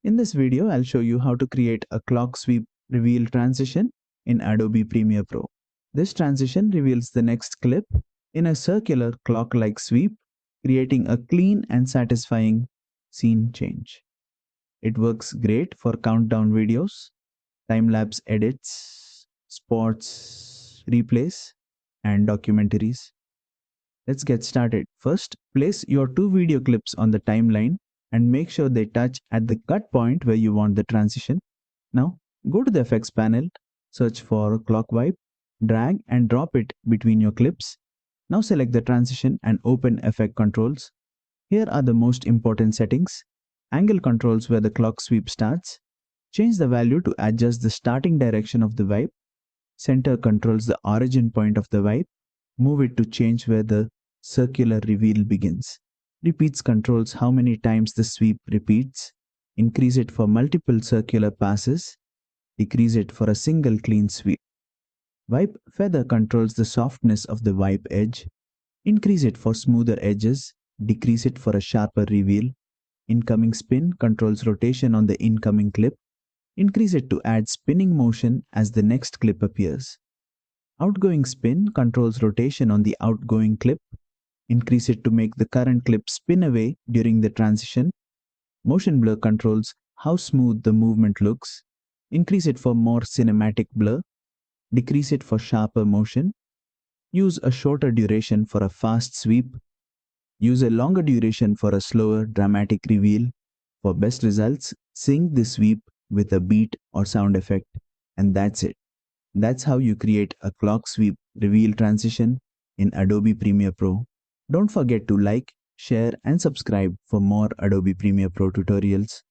In this video, I'll show you how to create a clock sweep reveal transition in Adobe Premiere Pro. This transition reveals the next clip in a circular clock-like sweep, creating a clean and satisfying scene change. It works great for countdown videos, time-lapse edits, sports replays, and documentaries. Let's get started. First, place your two video clips on the timeline and make sure they touch at the cut point where you want the transition. Now, go to the effects panel, search for clock wipe, drag and drop it between your clips. Now select the transition and open effect controls. Here are the most important settings. Angle controls where the clock sweep starts. Change the value to adjust the starting direction of the wipe. Center controls the origin point of the wipe. Move it to change where the circular reveal begins. Repeats controls how many times the sweep repeats. Increase it for multiple circular passes. Decrease it for a single clean sweep. Wipe feather controls the softness of the wipe edge. Increase it for smoother edges. Decrease it for a sharper reveal. Incoming spin controls rotation on the incoming clip. Increase it to add spinning motion as the next clip appears. Outgoing spin controls rotation on the outgoing clip. Increase it to make the current clip spin away during the transition. Motion blur controls how smooth the movement looks. Increase it for more cinematic blur. Decrease it for sharper motion. Use a shorter duration for a fast sweep. Use a longer duration for a slower, dramatic reveal. For best results, sync the sweep with a beat or sound effect, and that's it. That's how you create a clock sweep reveal transition in Adobe Premiere Pro. Don't forget to like, share, and subscribe for more Adobe Premiere Pro tutorials.